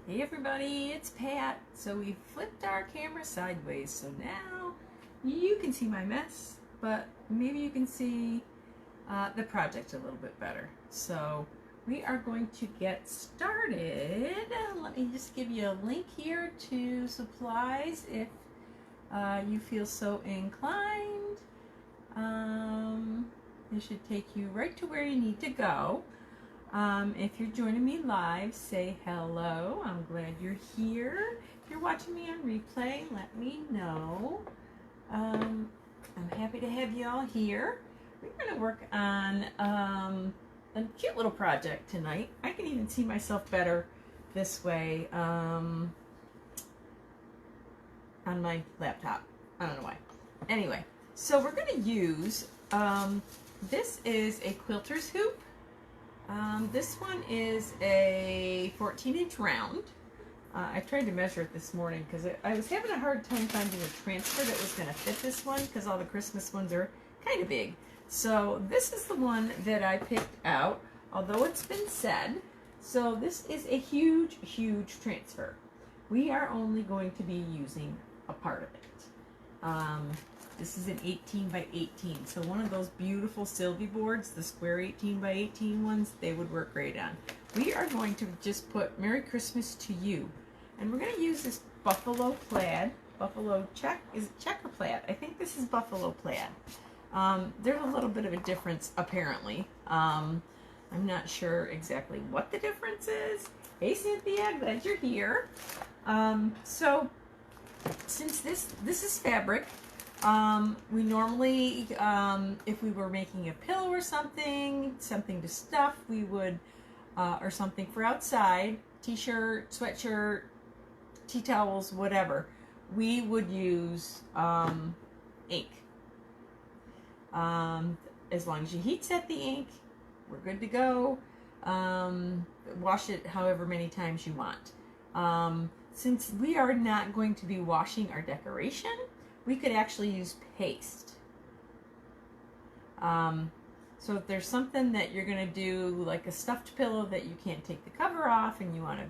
Hey everybody, it's Pat. So we flipped our camera sideways, so now you can see my mess, but maybe you can see the project a little bit better. So we are going to get started. Let me just give you a link here to supplies if you feel so inclined. It should take you right to where you need to go. If you're joining me live, say hello. I'm glad you're here. If you're watching me on replay, let me know. I'm happy to have you all here. We're going to work on a cute little project tonight. I can even see myself better this way on my laptop. I don't know why. Anyway, so we're going to use, this is a quilter's hoop. This one is a 14-inch round. I tried to measure it this morning because I was having a hard time finding a transfer that was going to fit this one because all the Christmas ones are kind of big. So this is the one that I picked out, although it's been said. So this is a huge, huge transfer. We are only going to be using a part of it. This is an 18 by 18, so one of those beautiful Sylvie boards, the square 18 by 18 ones, they would work great on. We are going to just put Merry Christmas to You, and we're going to use this buffalo plaid, is it check or plaid? I think this is buffalo plaid. There's a little bit of a difference apparently. I'm not sure exactly what the difference is. Hey Cynthia, glad you're here. So since this is fabric, we normally, if we were making a pillow or something to stuff, we would, or something for outside, t-shirt, sweatshirt, tea towels, whatever, we would use ink. As long as you heat set the ink, we're good to go. Wash it however many times you want. Since we are not going to be washing our decoration, we could actually use paste. So if there's something that you're gonna do, like a stuffed pillow that you can't take the cover off and you want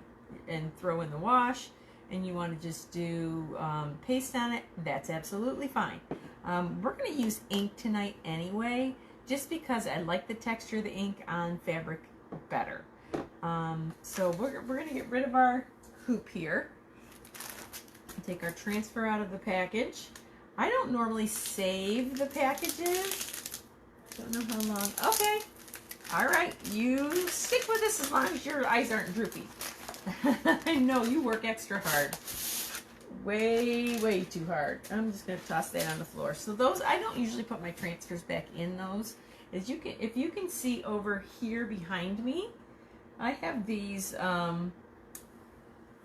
to throw in the wash, and you want to just do paste on it, that's absolutely fine. We're gonna use ink tonight anyway, just because I like the texture of the ink on fabric better. So we're gonna get rid of our hoop here. Take our transfer out of the package. I don't normally save the packages. Don't know how long. Okay. All right. You stick with this as long as your eyes aren't droopy. I know you work extra hard. Way, way too hard. I'm just going to toss that on the floor. So those, I don't usually put my transfers back in those. As you can, if you can see over here behind me, I have these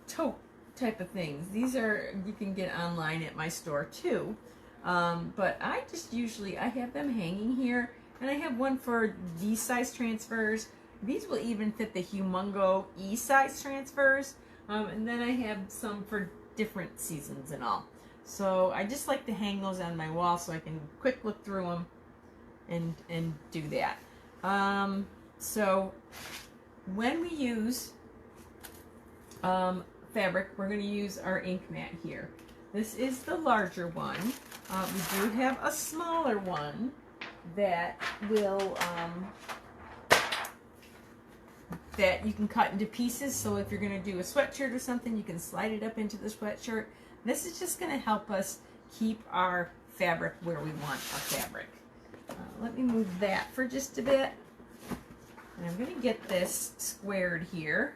tote type of things. These are, you can get online at my store too, but I just usually, I have them hanging here, and I have one for these size transfers. These will even fit the Humongo E size transfers, and then I have some for different seasons and all. So I just like to hang those on my wall so I can quick look through them and do that. So when we use fabric, we're going to use our ink mat here. This is the larger one. We do have a smaller one that will that you can cut into pieces, so if you're going to do a sweatshirt or something, you can slide it up into the sweatshirt. This is just going to help us keep our fabric where we want our fabric. Let me move that for just a bit, and I'm going to get this squared here.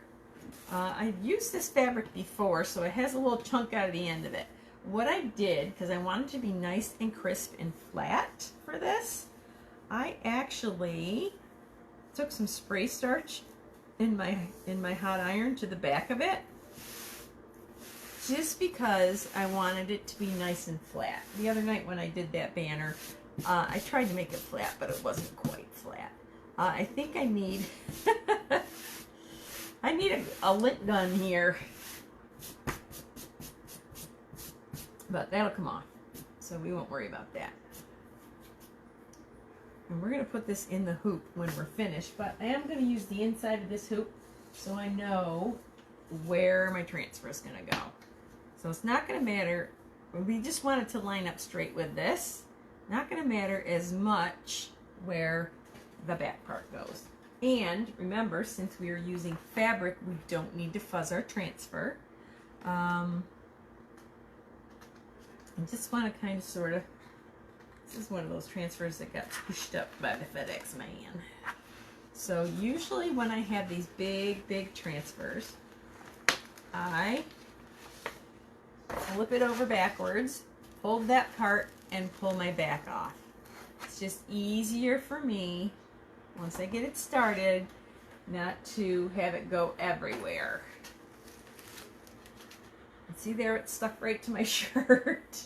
I've used this fabric before, so it has a little chunk out of the end of it. What I did, because I wanted to be nice and crisp and flat for this, I actually took some spray starch in my hot iron to the back of it, just because I wanted it to be nice and flat. The other night when I did that banner, I tried to make it flat, but it wasn't quite flat. I think I need I need a lint gun here, but that'll come off, so we won't worry about that. And we're going to put this in the hoop when we're finished, but I am going to use the inside of this hoop so I know where my transfer is going to go. So it's not going to matter. We just want it to line up straight with this. Not going to matter as much where the back part goes. And remember, since we are using fabric, we don't need to fuzz our transfer. I just want to kind of sort of, this is one of those transfers that got pushed up by the FedEx man. So usually when I have these big transfers, I flip it over backwards, hold that part, and pull my back off. It's just easier for me, once I get it started, not to have it go everywhere. And see there, it's stuck right to my shirt.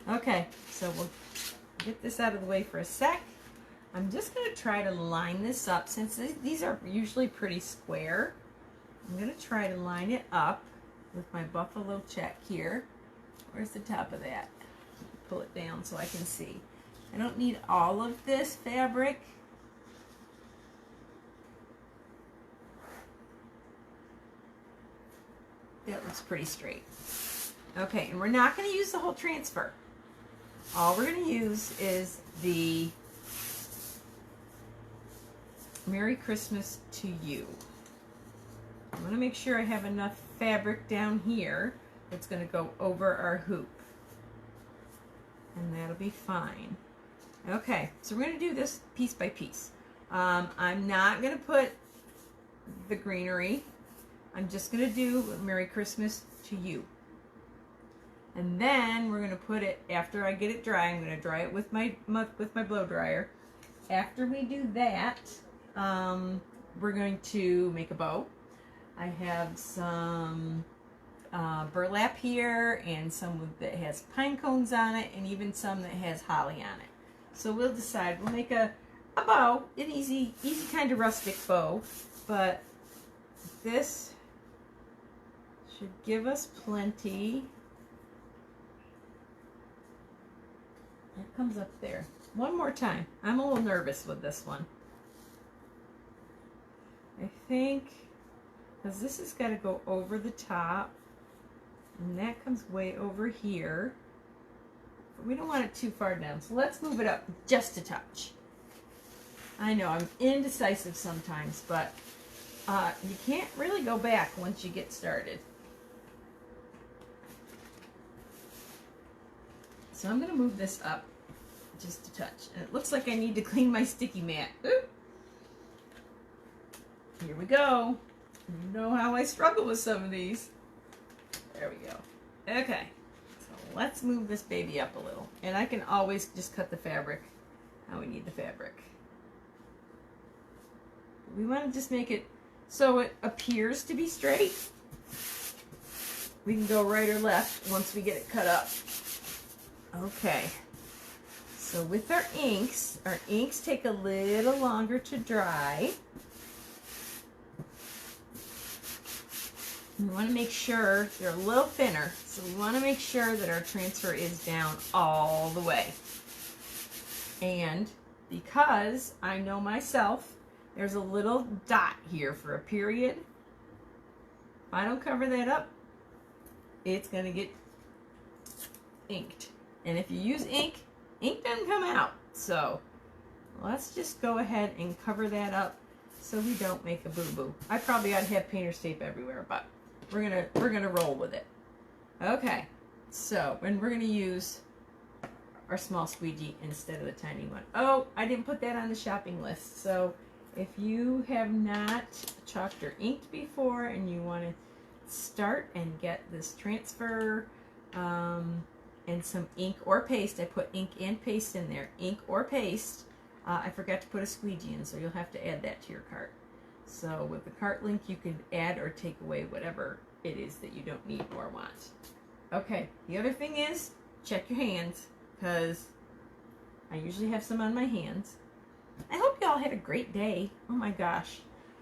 Okay, so we'll get this out of the way for a sec. I'm just going to try to line this up. Since these are usually pretty square, I'm going to try to line it up with my buffalo check here. Where's the top of that? Pull it down so I can see. I don't need all of this fabric. That looks pretty straight. Okay, and we're not going to use the whole transfer. All we're going to use is the Merry Christmas to You. I'm going to make sure I have enough fabric down here that's going to go over our hoop. And that'll be fine. Okay, so we're going to do this piece by piece. I'm not going to put the greenery. I'm just going to do Merry Christmas to You. And then we're going to put it, after I get it dry, I'm going to dry it with my blow dryer. After we do that, we're going to make a bow. I have some burlap here, and some that has pine cones on it, and even some that has holly on it. So we'll decide. We'll make a bow, an easy kind of rustic bow, but this should give us plenty. That comes up there. One more time. I'm a little nervous with this one. I think, because this has got to go over the top, and that comes way over here. But we don't want it too far down, so let's move it up just a touch. I know, I'm indecisive sometimes, but you can't really go back once you get started. So I'm going to move this up just a touch. And it looks like I need to clean my sticky mat. Oop. Here we go. You know how I struggle with some of these. There we go. Okay. So let's move this baby up a little. And I can always just cut the fabric how we need the fabric. We want to just make it so it appears to be straight. We can go right or left once we get it cut up. Okay, so with our inks take a little longer to dry. We want to make sure they're a little thinner, so we want to make sure that our transfer is down all the way. And because I know myself, there's a little dot here for a period. If I don't cover that up, it's going to get inked. And if you use ink, ink doesn't come out. So let's just go ahead and cover that up so we don't make a boo-boo. I probably ought to have painter's tape everywhere, but we're gonna roll with it. Okay, so and we're gonna use our small squeegee instead of the tiny one. Oh, I didn't put that on the shopping list. So if you have not chalked or inked before and you want to start and get this transfer and some ink or paste, I put ink and paste in there. Ink or paste. I forgot to put a squeegee in, so you'll have to add that to your cart. So with the cart link, you can add or take away whatever it is that you don't need or want. Okay, the other thing is, check your hands, because I usually have some on my hands. I hope y'all had a great day. Oh my gosh.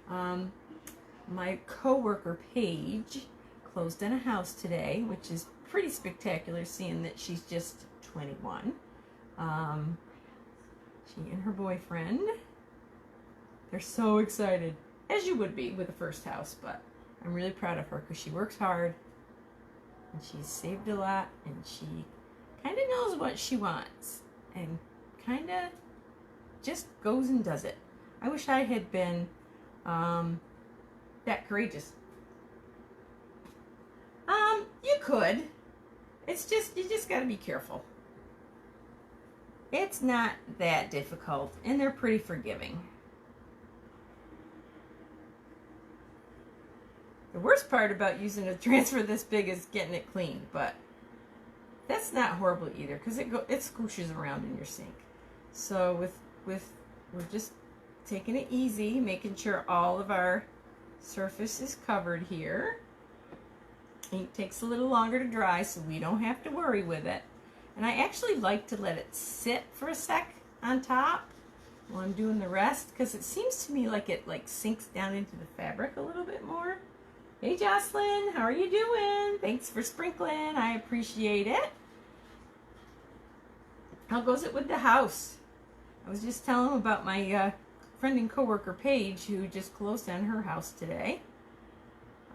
My coworker Paige closed on a house today, which is pretty spectacular seeing that she's just 21. She and her boyfriend, they're so excited, as you would be with the first house, but I'm really proud of her because she works hard and she's saved a lot and she kind of knows what she wants and kind of just goes and does it. I wish I had been that courageous. You could. It's just, you just got to be careful. It's not that difficult, and they're pretty forgiving. The worst part about using a transfer this big is getting it clean, but that's not horrible either because it scooshes around in your sink. So we're just taking it easy, making sure all of our surface is covered here. Ink takes a little longer to dry, so we don't have to worry with it. And I actually like to let it sit for a sec on top while I'm doing the rest because it seems to me like it sinks down into the fabric a little bit more. Hey Jocelyn, how are you doing? Thanks for sprinkling, I appreciate it. How goes it with the house? I was just telling them about my friend and coworker Paige who just closed on her house today.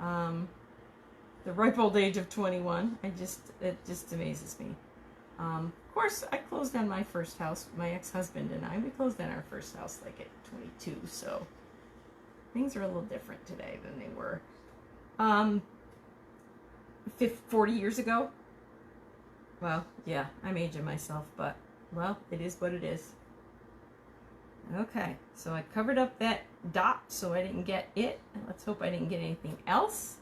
The ripe old age of 21. It just amazes me. Of course, I closed on my first house. My ex-husband and I, we closed on our first house like at 22. So things are a little different today than they were 40 years ago. Well, yeah, I'm aging myself, but well, it is what it is. Okay, so I covered up that dot so I didn't get it. Let's hope I didn't get anything else.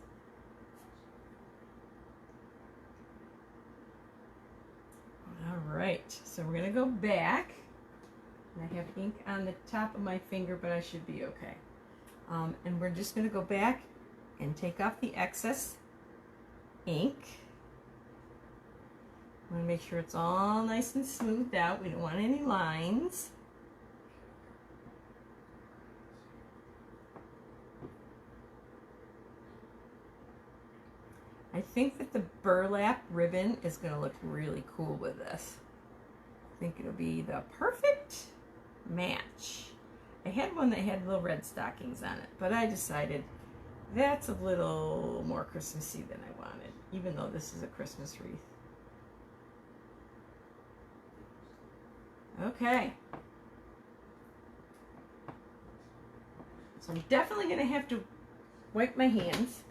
All right, so we're gonna go back. And I have ink on the top of my finger, but I should be okay. And we're just gonna go back and take off the excess ink. I want to make sure it's all nice and smoothed out. We don't want any lines. I think that the burlap ribbon is going to look really cool with this. I think it'll be the perfect match. I had one that had little red stockings on it, but I decided that's a little more Christmassy than I wanted, even though this is a Christmas wreath. Okay. So I'm definitely going to have to wipe my hands.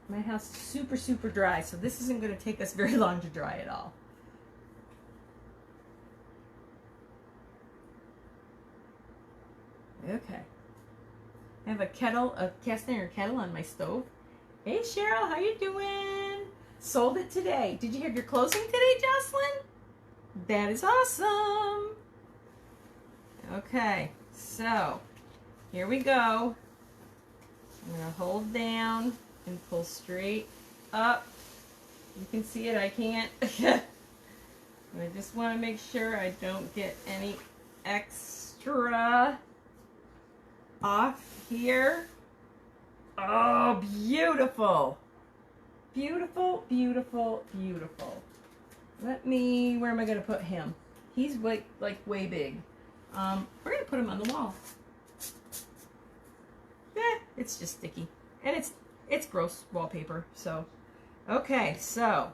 My house is super, super dry, so this isn't going to take us very long to dry at all. Okay. I have a cast iron kettle on my stove. Hey Cheryl, how you doing? Sold it today. Did you have your closing today, Jocelyn? That is awesome. Okay, so here we go. I'm going to hold down and pull straight up. You can see it, I can't. I just want to make sure I don't get any extra off here. Oh, beautiful. Beautiful, beautiful, beautiful. Where am I going to put him? He's way big. We're going to put him on the wall. It's just sticky. And it's gross wallpaper. So, okay, so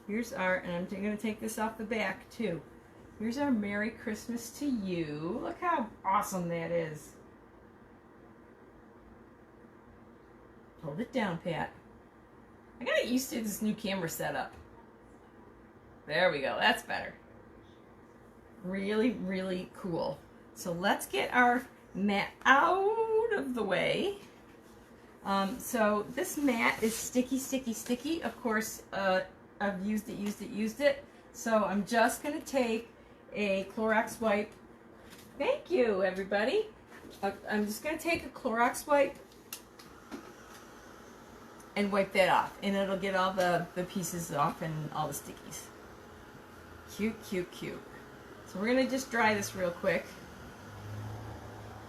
here's our, and I'm going to take this off the back too. Here's our Merry Christmas to you. Look how awesome that is. Hold it down, Pat. I got to get used to this new camera setup. There we go. That's better. Really, really cool. So let's get our mat out of the way. So this mat is sticky, sticky, sticky. Of course, I've used it. So I'm just going to take a Clorox wipe. Thank you, everybody. I'm just going to take a Clorox wipe and wipe that off. And it'll get all the pieces off and all the stickies. Cute, cute, cute. So we're going to just dry this real quick.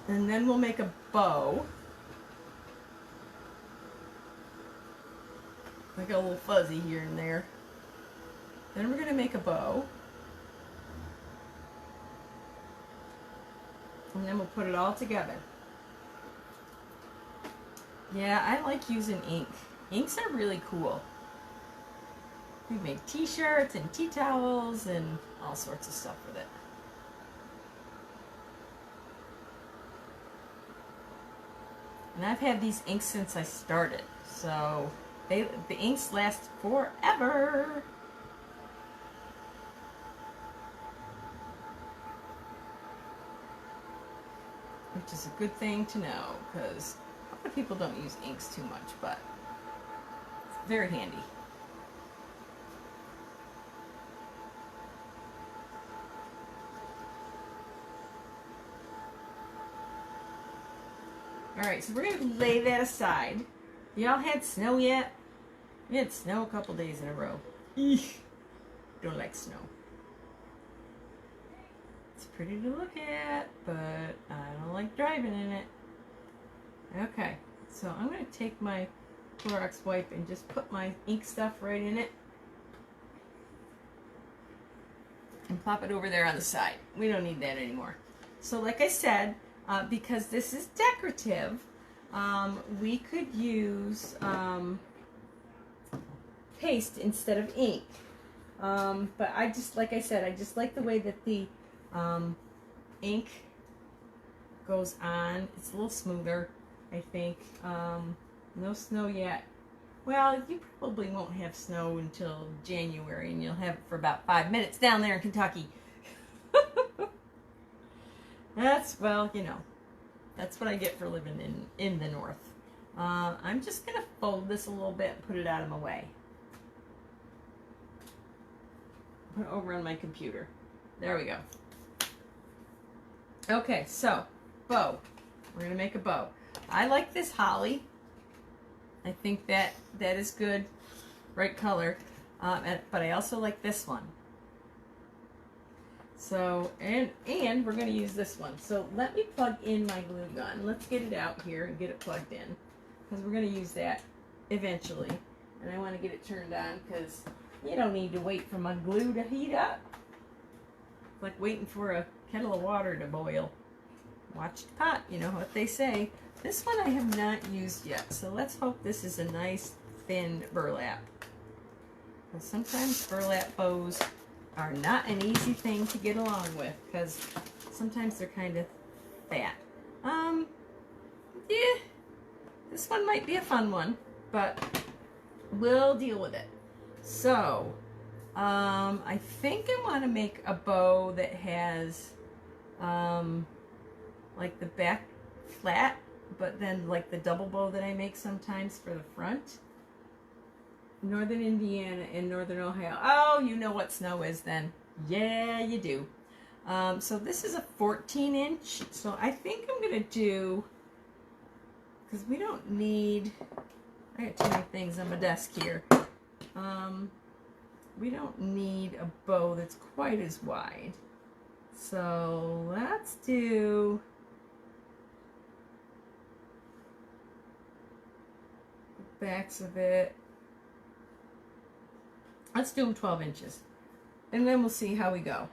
And then we'll make a bow. I got a little fuzzy here and there. Then we're going to make a bow. And then we'll put it all together. Yeah, I like using ink. Inks are really cool. We make t-shirts and tea towels and all sorts of stuff with it. And I've had these inks since I started, so the inks last forever. Which is a good thing to know, because a lot of people don't use inks too much, but it's very handy. Alright, so we're going to lay that aside. Y'all had snow yet? We had snow a couple days in a row. Eesh. Don't like snow. It's pretty to look at, but I don't like driving in it. Okay, so I'm going to take my Clorox wipe and just put my ink stuff right in it. And plop it over there on the side. We don't need that anymore. So like I said, because this is decorative, we could use paste instead of ink. But I just, like I said, I just like the way that the ink goes on. It's a little smoother, I think. No snow yet. Well, you probably won't have snow until January, and you'll have it for about 5 minutes down there in Kentucky. That's, well, you know, that's what I get for living in the north. I'm just going to fold this a little bit and put it out of my way. Put it over on my computer. There we go. Okay, so, bow. We're going to make a bow. I like this holly. I think that is good. Bright color. But I also like this one. So, and we're going to use this one. So let me plug in my glue gun. Let's get it out here and get it plugged in, because we're going to use that eventually. And I want to get it turned on, because you don't need to wait for my glue to heat up. It's like waiting for a kettle of water to boil. Watch the pot, you know what they say. This one I have not used yet, so let's hope this is a nice thin burlap. Because sometimes burlap bows are not an easy thing to get along with, because sometimes they're kind of fat. Yeah, this one might be a fun one, but we'll deal with it. So, I think I want to make a bow that has, like the back flat, but then like the double bow that I make sometimes for the front. Northern Indiana and Northern Ohio. Oh, you know what snow is then. Yeah, you do. So this is a 14-inch. So I think I'm going to do, because we don't need, I got too many things on my desk here. We don't need a bow that's quite as wide. So let's do the backs of it. Let's do them 12 inches. And then we'll see how we go.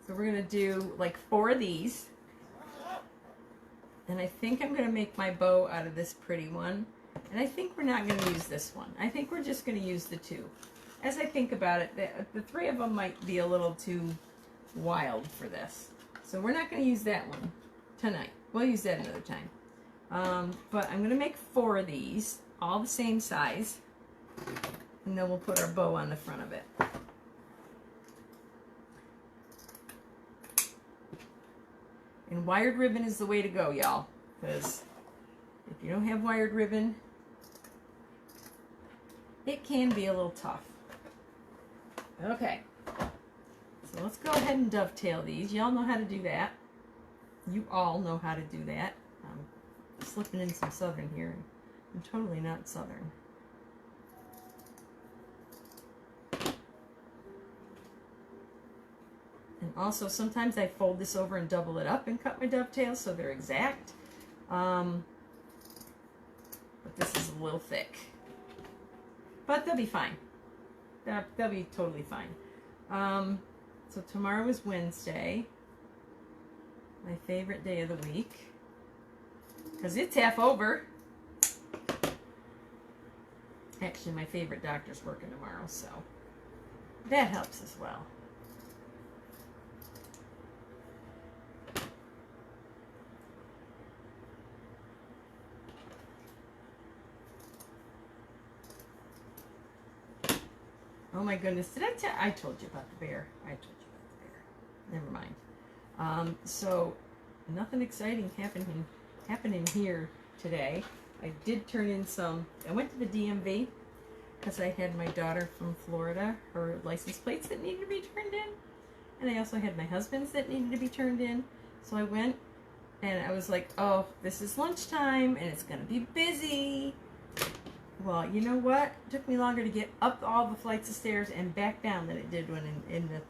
So we're going to do like 4 of these. And I think I'm going to make my bow out of this pretty one. And I think we're not going to use this one. I think we're just going to use the 2. As I think about it, the 3 of them might be a little too wild for this. So we're not going to use that one tonight. We'll use that another time. But I'm going to make 4 of these, all the same size. And then we'll put our bow on the front of it. And wired ribbon is the way to go, y'all. Because if you don't have wired ribbon, it can be a little tough. Okay. So let's go ahead and dovetail these. Y'all know how to do that. You all know how to do that. I'm slipping in some Southern here. I'm totally not Southern. And also, sometimes I fold this over and double it up and cut my dovetails so they're exact. But this is a little thick. But they'll be fine. They'll be totally fine. So tomorrow is Wednesday. My favorite day of the week. because it's half over. Actually, my favorite doctor's working tomorrow, so that helps as well. Oh my goodness, did I tell? I told you about the bear. I told you about the bear. Never mind. So nothing exciting happening here today. I did turn in some. I went to the DMV because I had my daughter from Florida, her license plates that needed to be turned in, and I also had my husband's that needed to be turned in. So I went, and I was like, "Oh, this is lunchtime, and it's gonna be busy." Well, you know what? It took me longer to get up all the flights of stairs and back down than it did when in the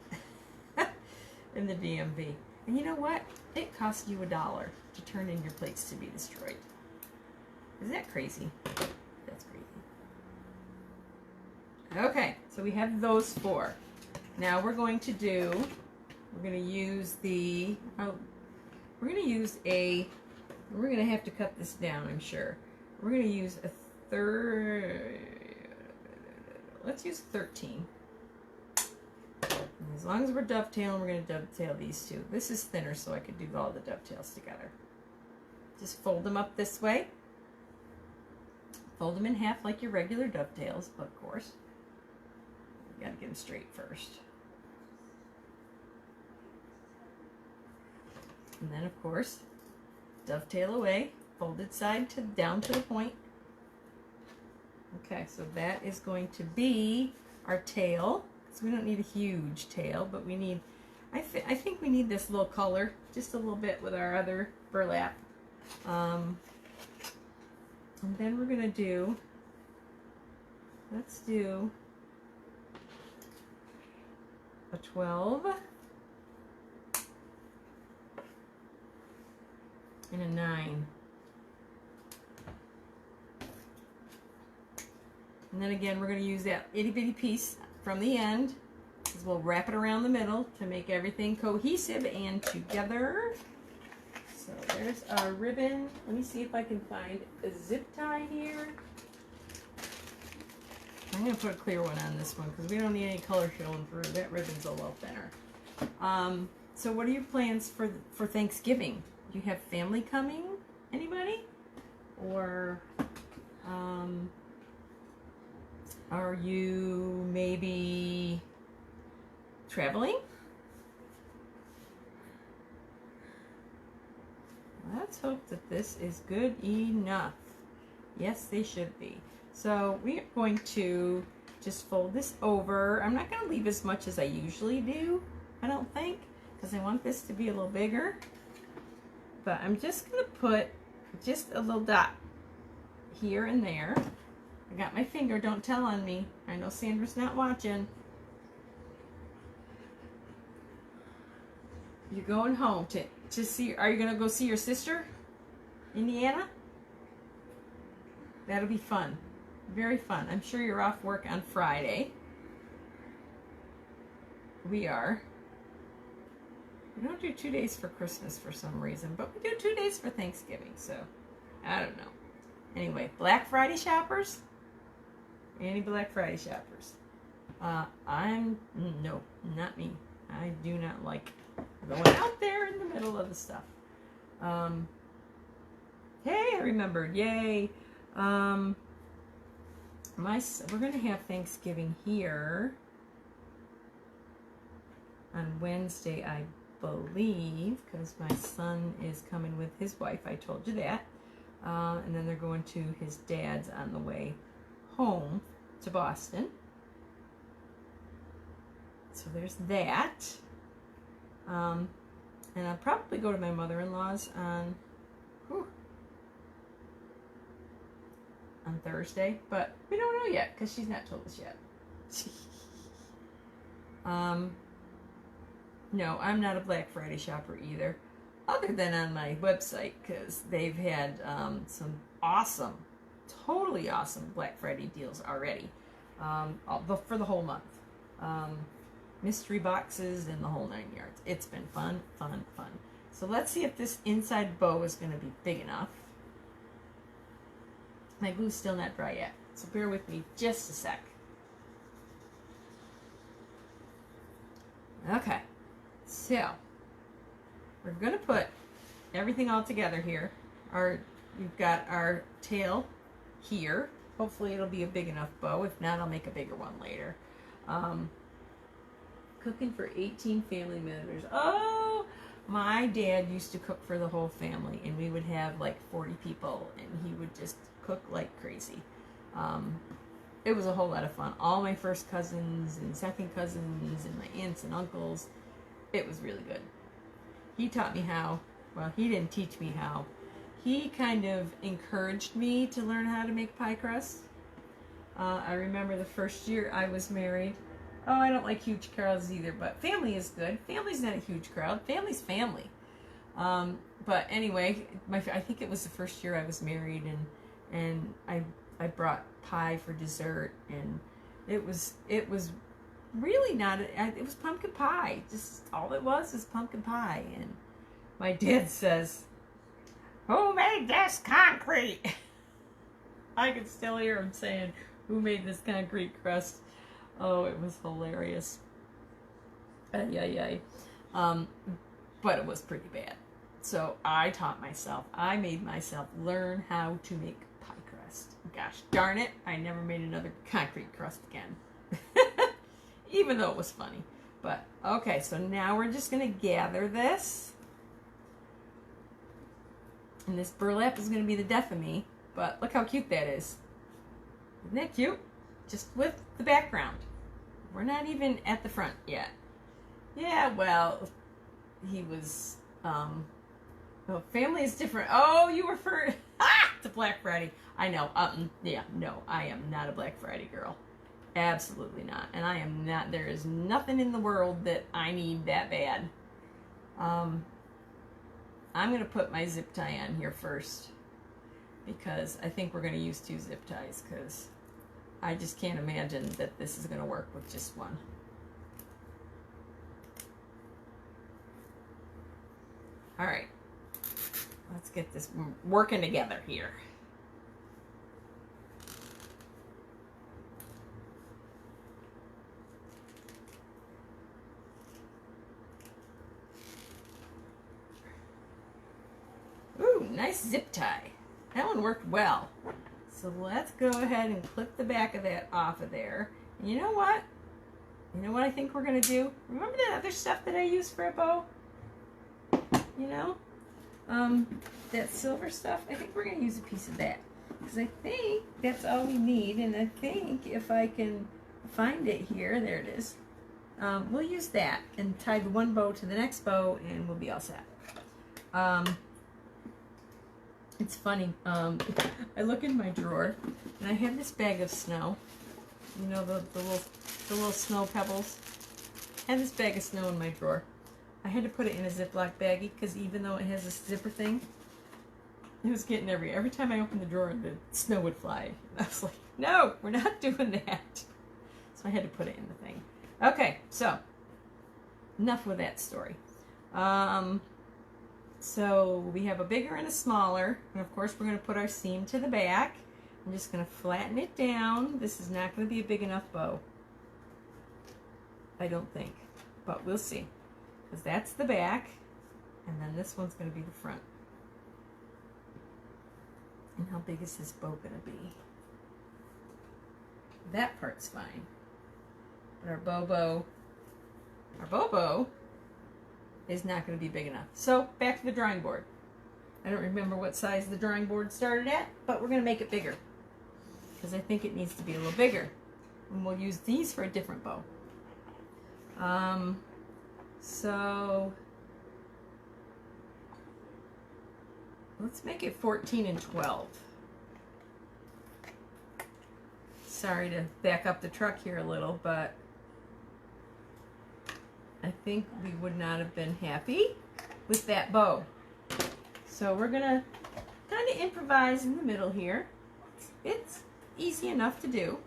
in the DMV. And you know what? It cost you $1 to turn in your plates to be destroyed. Isn't that crazy? That's crazy. Okay, so we have those 4. Now we're going to use the, we're going to have to cut this down, I'm sure. We're going to use a let's use 13. And as long as we're dovetailing, we're going to dovetail these 2. This is thinner, so I could do all the dovetails together. Just fold them up this way. Fold them in half like your regular dovetails, but of course, you got to get them straight first. And then, of course, dovetail away, folded side to down to the point. Okay, so that is going to be our tail. So we don't need a huge tail, but we need, I think we need this little color, just a little bit with our other burlap. And then we're going to do, let's do a 12 and a 9. And then again, we're going to use that itty bitty piece from the end, because we'll wrap it around the middle to make everything cohesive and together. So there's our ribbon. Let me see if I can find a zip tie here. I'm going to put a clear one on this one because we don't need any color showing through. That ribbon's a little thinner. So what are your plans for Thanksgiving? Do you have family coming? Anybody? Or are you maybe traveling? Let's hope that this is good enough. Yes, they should be. So we are going to just fold this over. I'm not going to leave as much as I usually do, I don't think, because I want this to be a little bigger. But I'm just going to put just a little dot here and there. I got my finger, don't tell on me. I know Sandra's not watching. You're going home to see, are you going to go see your sister? Indiana? That'll be fun. Very fun. I'm sure you're off work on Friday. We are. We don't do 2 days for Christmas for some reason, but we do 2 days for Thanksgiving, so I don't know. Anyway, Black Friday shoppers? Any Black Friday shoppers? No, not me. I do not like going out there in the middle of the stuff. Hey, I remembered. Yay. We're going to have Thanksgiving here on Wednesday, I believe, because my son is coming with his wife. I told you that. And then they're going to his dad's on the way home to Boston. So there's that. And I'll probably go to my mother-in-law's on Thursday, but we don't know yet because she's not told us yet. No, I'm not a Black Friday shopper either, other than on my website, because they've had some awesome, totally awesome Black Friday deals already for the whole month. Mystery boxes and the whole 9 yards. It's been fun, fun, fun. So let's see if this inside bow is going to be big enough. My glue's still not dry yet, so bear with me just a sec. Okay, so we're gonna put everything all together here. We've got our tail here. Hopefully it'll be a big enough bow. If not, I'll make a bigger one later. Cooking for 18 family members. Oh, my dad used to cook for the whole family, and we would have like 40 people, and he would just cook like crazy. It was a whole lot of fun. All my first cousins and second cousins and my aunts and uncles. It was really good. He taught me how. Well, he didn't teach me how. He kind of encouraged me to learn how to make pie crust. I remember the first year I was married. Oh, I don't like huge crowds either, but family is good. Family's not a huge crowd. Family's family. But anyway, I think it was the first year I was married, and I brought pie for dessert, and it was really not. It was pumpkin pie. Just all it was pumpkin pie, and my dad says, "Who made this concrete?" I can still hear him saying, "Who made this concrete crust?" Oh, it was hilarious. But it was pretty bad. So I taught myself. I made myself learn how to make pie crust. Gosh darn it, I never made another concrete crust again. Even though it was funny. But, okay, so now we're just going to gather this. And this burlap is going to be the death of me. But look how cute that is. Isn't that cute? Just with the background. We're not even at the front yet. Yeah, well, he was, well, family is different. Oh, you referred to Black Friday. I know. Yeah, no, I am not a Black Friday girl. Absolutely not. And I am not, there is nothing in the world that I need that bad. I'm going to put my zip tie on here first, because I think we're going to use 2 zip ties, because I just can't imagine that this is going to work with just one. All right, let's get this working together here. Ooh, nice zip tie. That one worked well. So let's go ahead and clip the back of that off of there. And you know what? You know what I think we're going to do? Remember that other stuff that I used for a bow? You know? That silver stuff? I think we're going to use a piece of that. Because I think that's all we need. And I think if I can find it here, there it is. We'll use that and tie the one bow to the next bow, and we'll be all set. It's funny, I look in my drawer, and I have this bag of snow. You know, the little snow pebbles? I have this bag of snow in my drawer. I had to put it in a Ziploc baggie, because even though it has a zipper thing, it was getting every time I opened the drawer, the snow would fly. I was like, no, we're not doing that. So I had to put it in the thing. Okay, so, enough with that story. So we have a bigger and a smaller, and of course we're going to put our seam to the back. I'm just going to flatten it down. This is not going to be a big enough bow, I don't think, but we'll see, because that's the back, and then this one's going to be the front. And how big is this bow going to be? That part's fine, but our bow is not going to be big enough. So back to the drawing board. I don't remember what size the drawing board started at, but we're going to make it bigger, because I think it needs to be a little bigger. And we'll use these for a different bow. So let's make it 14 and 12. Sorry to back up the truck here a little, but I think we would not have been happy with that bow. So we're gonna kind of improvise in the middle here. It's easy enough to do.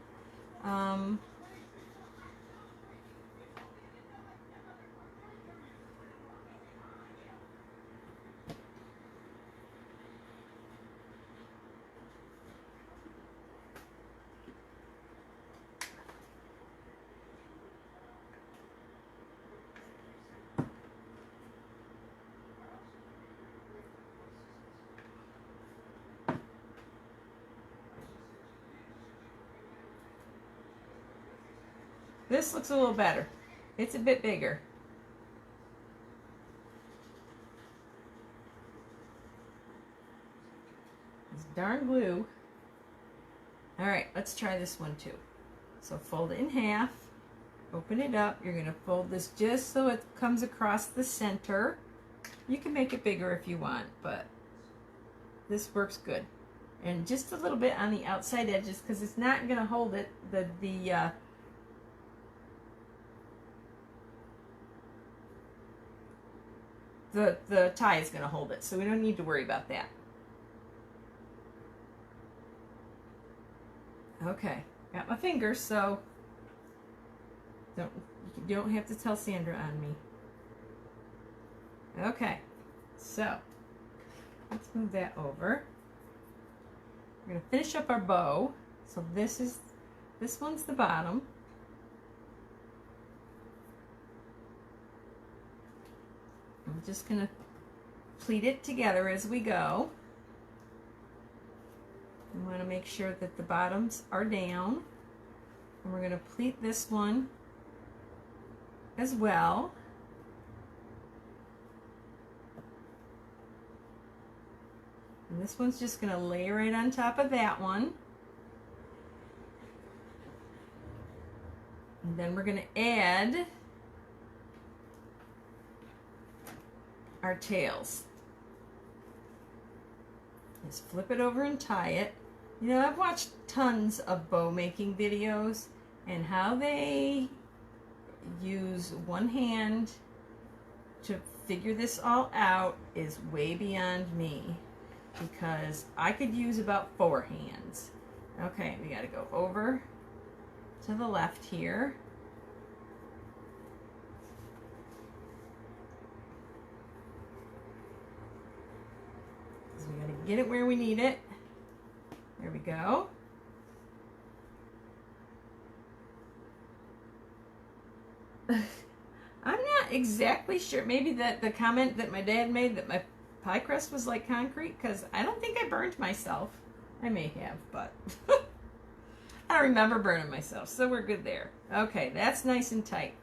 This looks a little better. It's a bit bigger. It's darn glue. All right, let's try this one too. So fold it in half, open it up. You're gonna fold this just so it comes across the center. You can make it bigger if you want, but this works good. And just a little bit on the outside edges because it's not gonna hold it. The tie is gonna hold it, so we don't need to worry about that. Okay, got my fingers, so you don't have to tell Sandra on me. Okay, so let's move that over. We're gonna finish up our bow. So this one's the bottom. I'm just gonna pleat it together as we go. We want to make sure that the bottoms are down. And we're going to pleat this one as well. And this one's just going to lay right on top of that one. And then we're going to add our tails. Just flip it over and tie it. You know, I've watched tons of bow making videos, and how they use one hand to figure this all out is way beyond me, because I could use about 4 hands. Okay, we got to go over to the left here. So we got to get it where we need it. There we go. I'm not exactly sure. Maybe that the comment that my dad made that my pie crust was like concrete, because I don't think I burned myself. I may have, but I don't remember burning myself, so we're good there. Okay, that's nice and tight.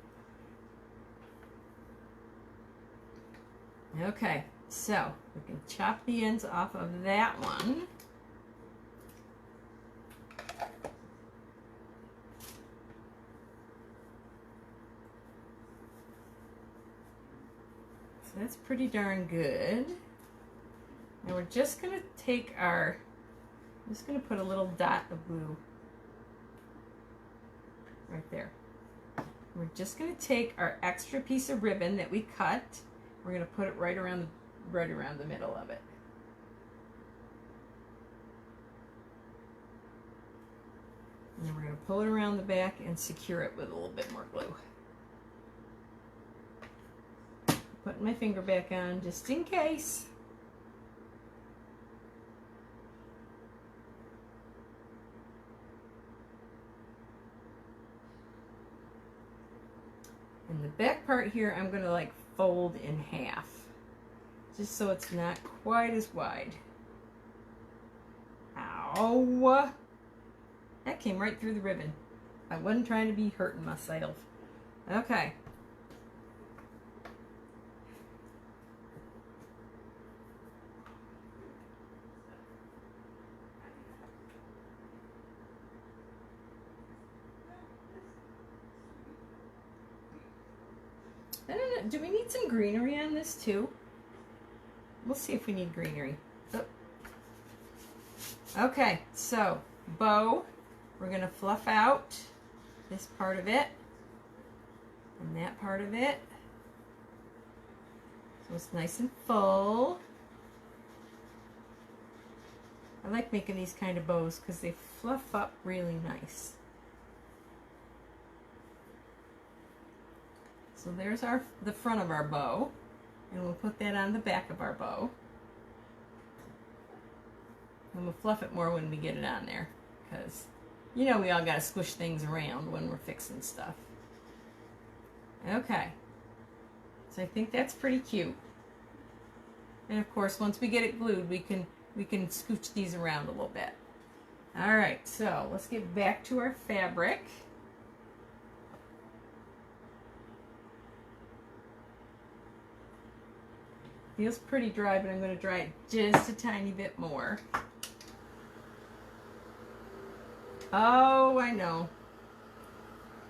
Okay, so we can chop the ends off of that one. So that's pretty darn good. Now we're just going to take I'm just going to put a little dot of blue right there. We're just going to take our extra piece of ribbon that we cut. We're going to put it right around the middle of it. And then we're going to pull it around the back and secure it with a little bit more glue. Putting my finger back on just in case. And the back part here, I'm going to like fold in half, just so it's not quite as wide. Ow! That came right through the ribbon. I wasn't trying to be hurting myself. Okay. I don't know, do we need some greenery on this too? We'll see if we need greenery. Oh. Okay, so bow, we're going to fluff out this part of it and that part of it, so it's nice and full. I like making these kind of bows because they fluff up really nice. So there's the front of our bow, and we'll put that on the back of our bow. And we'll fluff it more when we get it on there, because you know we all got to squish things around when we're fixing stuff. Okay, so I think that's pretty cute. And of course, once we get it glued, we can scooch these around a little bit. All right, so let's get back to our fabric. Feels pretty dry, but I'm going to dry it just a tiny bit more. Oh, I know.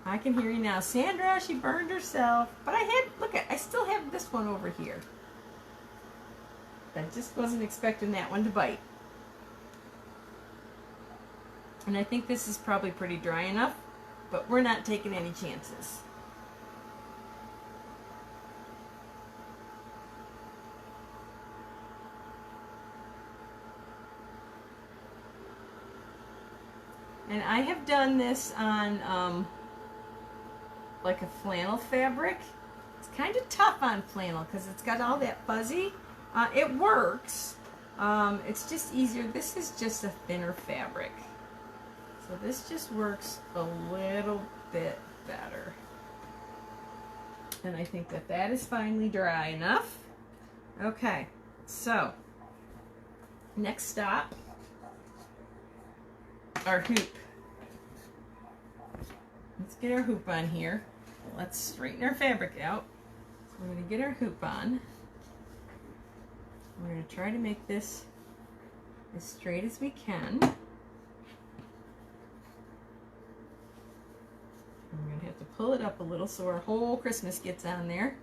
I can hear you now. Sandra, she burned herself. But I still have this one over here. I just wasn't expecting that one to bite. And I think this is probably pretty dry enough, but we're not taking any chances. And I have done this on like a flannel fabric. It's kind of tough on flannel because it's got all that fuzzy. It works. It's just easier. This is just a thinner fabric. So this just works a little bit better. And I think that that is finally dry enough. Okay, so next stop, our hoop. Let's get our hoop on here. Let's straighten our fabric out. So we're going to get our hoop on. We're going to try to make this as straight as we can. We're going to have to pull it up a little so our whole Christmas gets on there.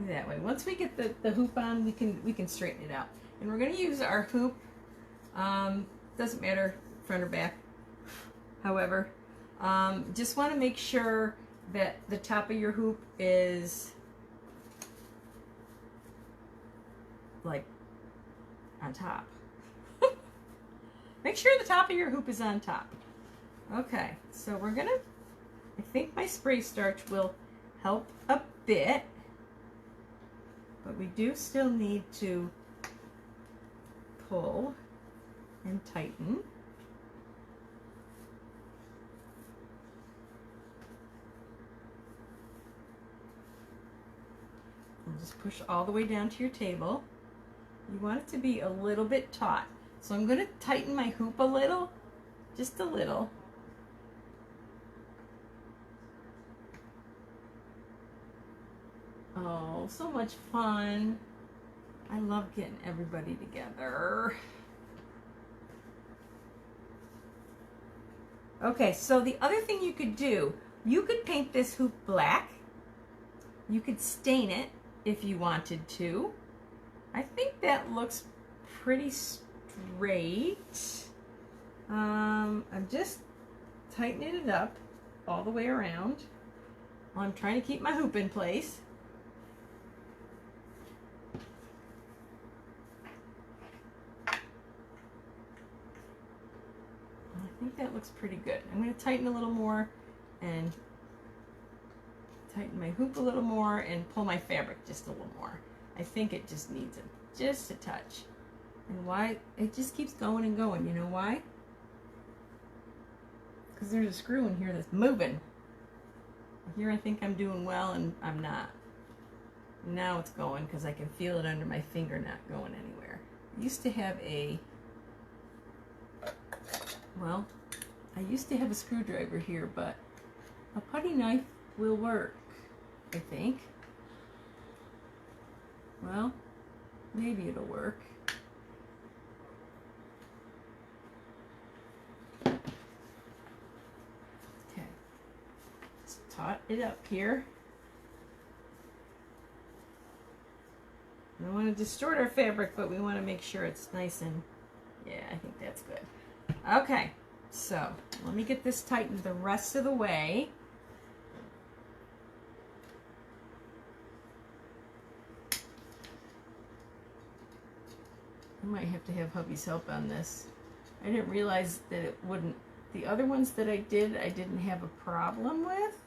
Maybe that way. Once we get the hoop on, we can straighten it out. And we're going to use our hoop. Doesn't matter front or back. However, just want to make sure that the top of your hoop is like on top. Make sure the top of your hoop is on top. Okay, so we're gonna, I think my spray starch will help a bit, but we do still need to pull and tighten. And just push all the way down to your table. You want it to be a little bit taut. So I'm going to tighten my hoop a little, just a little. Oh, so much fun. I love getting everybody together. Okay, so the other thing you could do, you could paint this hoop black. You could stain it if you wanted to. I think that looks pretty straight. I'm just tightening it up all the way around while I'm trying to keep my hoop in place. I think that looks pretty good. I'm going to tighten a little more and tighten my hoop a little more and pull my fabric just a little more. I think it just needs it, just a touch. And why? It just keeps going and going. You know why? Because there's a screw in here that's moving. Here I think I'm doing well and I'm not. Now it's going because I can feel it under my finger not going anywhere. I used to have a, well, I used to have a screwdriver here, but a putty knife will work, I think. Well, maybe it'll work. Okay, let's taut it up here. We don't want to distort our fabric, but we want to make sure it's nice and, yeah, I think that's good. Okay, so let me get this tightened the rest of the way. I might have to have hubby's help on this. I didn't realize that it wouldn't. The other ones that I didn't have a problem with.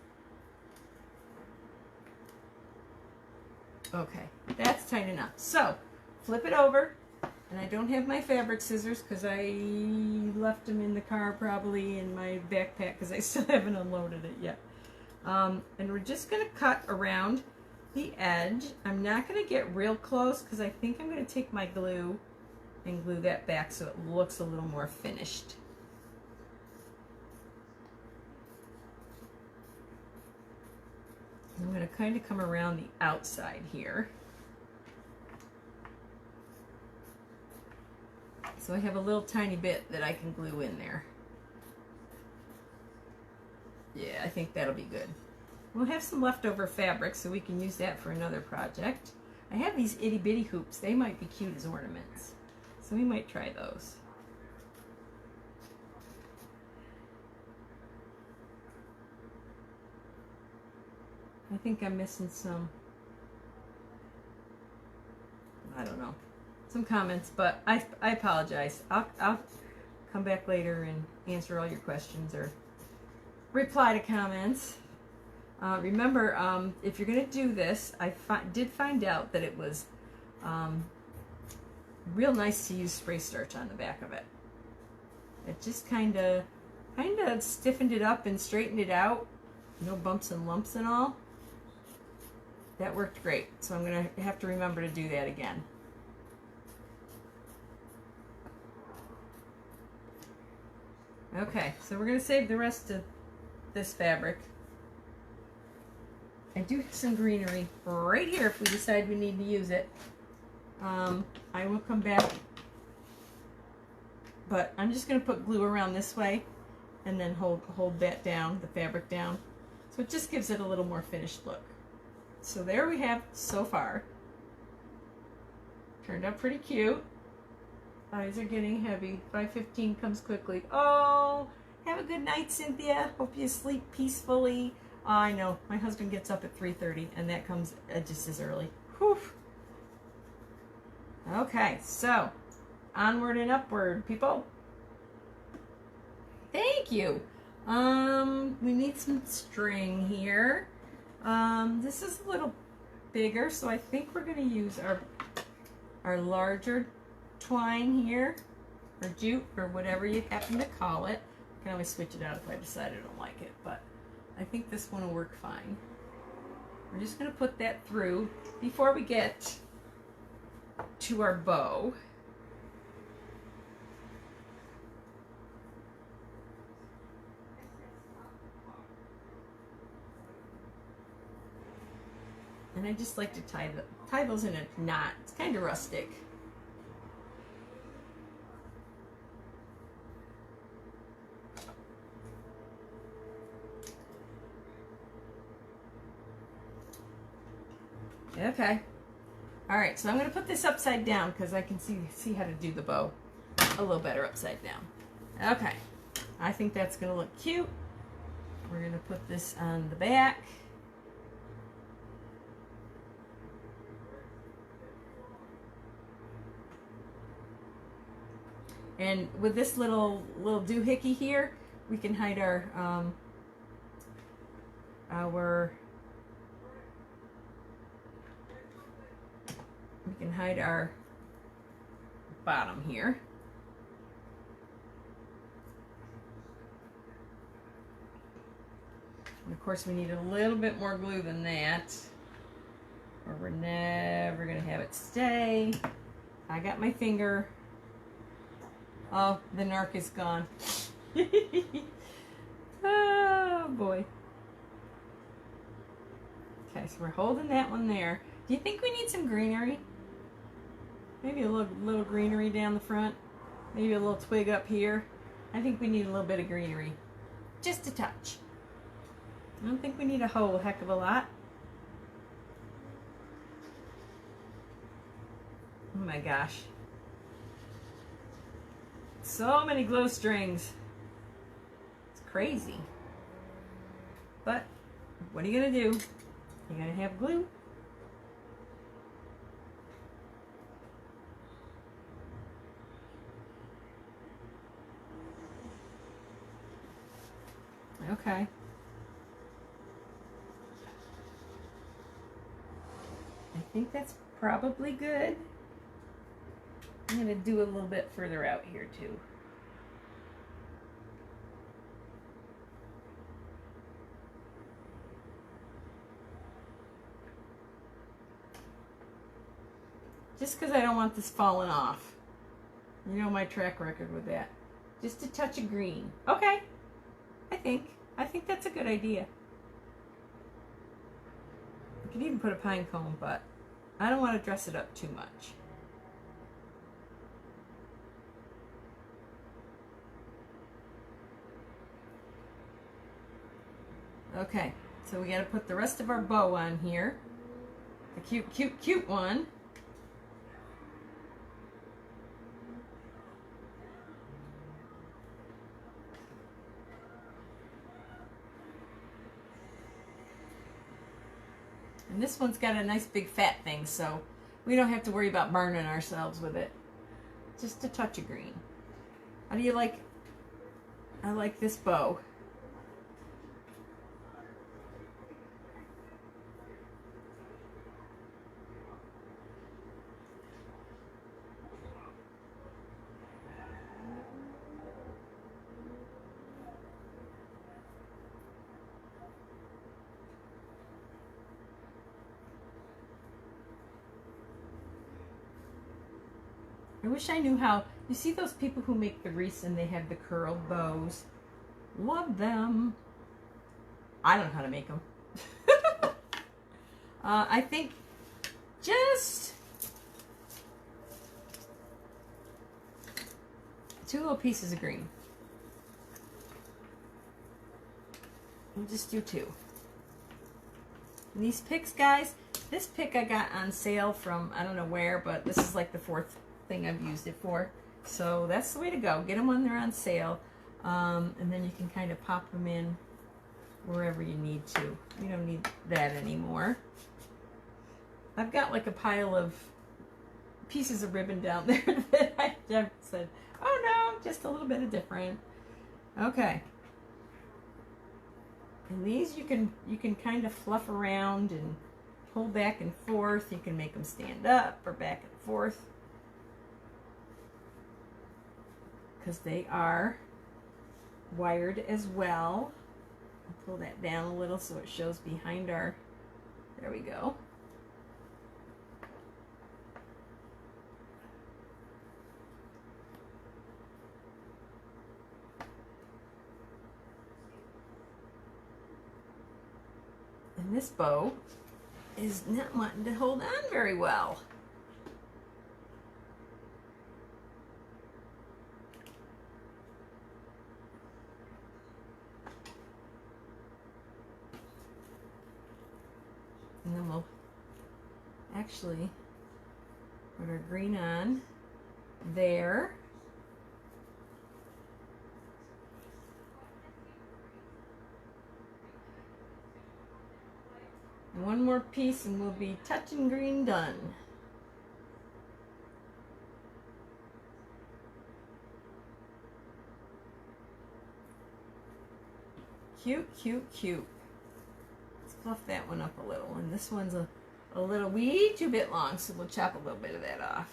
Okay, that's tight enough. So, flip it over. And I don't have my fabric scissors because I left them in the car probably in my backpack because I still haven't unloaded it yet. And we're just going to cut around the edge. I'm not going to get real close because I think I'm going to take my glue and glue that back so it looks a little more finished. I'm going to kind of come around the outside here. So I have a little tiny bit that I can glue in there. Yeah, I think that'll be good. We'll have some leftover fabric so we can use that for another project. I have these itty bitty hoops. They might be cute as ornaments. So we might try those. I think I'm missing some, I don't know, some comments, but I apologize. I'll come back later and answer all your questions or reply to comments. Remember, if you're going to do this, I did find out that it was real nice to use spray starch on the back of it. It just kind of stiffened it up and straightened it out. No bumps and lumps and all. That worked great, so I'm going to have to remember to do that again. Okay, so we're going to save the rest of this fabric. I do have some greenery right here if we decide we need to use it. I will come back, but I'm just going to put glue around this way and then hold that down, the fabric down. So it just gives it a little more finished look. So there we have so far. Turned out pretty cute. Eyes are getting heavy. 5:15 comes quickly. Oh, have a good night, Cynthia. Hope you sleep peacefully. Oh, I know, my husband gets up at 3:30 and that comes just as early. Whew. Okay, so onward and upward, people. Thank you. We need some string here. This is a little bigger, so I think we're going to use our larger twine here, or jute, or whatever you happen to call it. I can always switch it out if I decide I don't like it, but I think this one will work fine. We're just going to put that through before we get to our bow. And I just like to tie those in a knot. It's kind of rustic. Okay. All right, so I'm going to put this upside down because I can see how to do the bow a little better upside down. Okay. I think that's going to look cute. We're going to put this on the back. And with this little doohickey here, we can hide our bottom here. And of course we need a little bit more glue than that, or we're never gonna have it stay. I got my finger. Oh, the narc is gone. Oh boy. Okay, so we're holding that one there. Do you think we need some greenery? Maybe a little greenery down the front. Maybe a little twig up here. I think we need a little bit of greenery. Just a touch. I don't think we need a whole heck of a lot. Oh my gosh. So many glow strings. It's crazy. But what are you gonna do? You're gonna have glue. Okay. I think that's probably good. I'm going to do a little bit further out here too. Just because I don't want this falling off. You know my track record with that. Just a touch of green. Okay. I think that's a good idea. You could even put a pine cone, but I don't want to dress it up too much. Okay, so we got to put the rest of our bow on here. The cute, cute, cute one. And this one's got a nice big fat thing, so we don't have to worry about burning ourselves with it. Just a touch of green. How do you like? I like this bow. I wish I knew how. You see those people who make the wreaths and they have the curled bows? Love them. I don't know how to make them. I think just 2 little pieces of green. We'll just do 2. And these picks, guys, this pick I got on sale from I don't know where, but this is like the 4th thing I've used it for. So that's the way to go. Get them when they're on sale. And then you can kind of pop them in wherever you need to. We don't need that anymore. I've got like a pile of pieces of ribbon down there that I just said, oh no, just a little bit of different. Okay. And these you can kind of fluff around and pull back and forth. You can make them stand up or back and forth, because they are wired as well. I'll pull that down a little so it shows behind our, there we go. And this bow is not wanting to hold on very well. And then we'll actually put our green on there. And one more piece and we'll be touching green done. Cute, cute, cute. Fluff that one up a little, and this one's a little wee too bit long, so we'll chop a little bit of that off.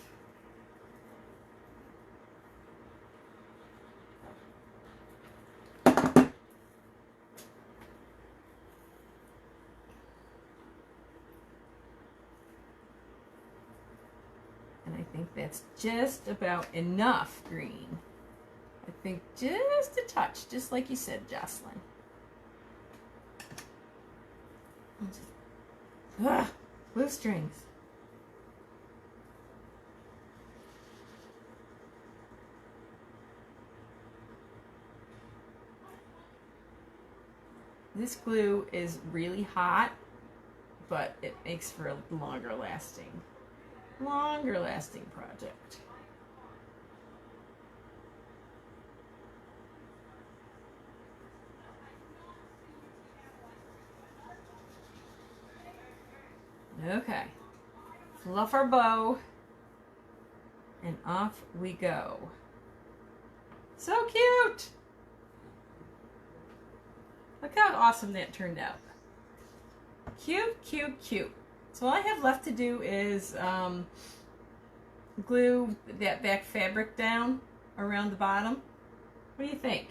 And I think that's just about enough green. I think just a touch, just like you said, Jocelyn. Blue strings. This glue is really hot, but it makes for a longer lasting project. Okay, fluff our bow, and off we go. So cute! Look how awesome that turned out. Cute, cute, cute. So all I have left to do is glue that back fabric down around the bottom. What do you think?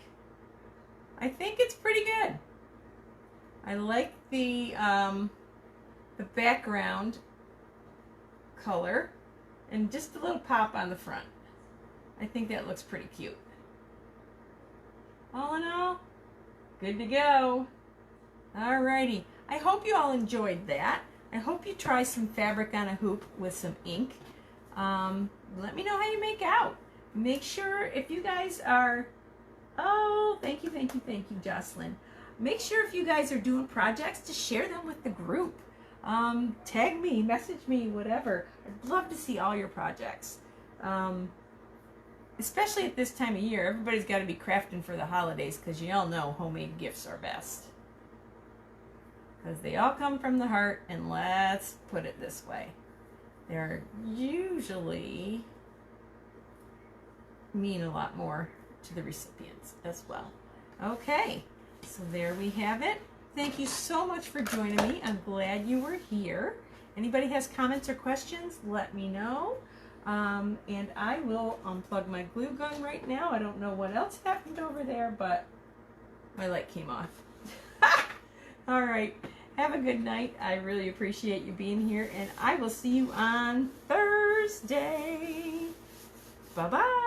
I think it's pretty good. I like the background color and just a little pop on the front. I think that looks pretty cute. All in all, good to go. Alrighty. I hope you all enjoyed that. I hope you try some fabric on a hoop with some ink. Let me know how you make out. Make sure if you guys are, oh, thank you, Jocelyn. Make sure if you guys are doing projects to share them with the group. Tag me, message me, whatever. I'd love to see all your projects. Especially at this time of year, everybody's got to be crafting for the holidays because you all know homemade gifts are best. Because they all come from the heart, and let's put it this way. They're usually mean a lot more to the recipients as well. Okay, so there we have it. Thank you so much for joining me. I'm glad you were here. Anybody has comments or questions, let me know. And I will unplug my glue gun right now. I don't know what else happened over there, but my light came off. All right. Have a good night. I really appreciate you being here, and I will see you on Thursday. Bye-bye.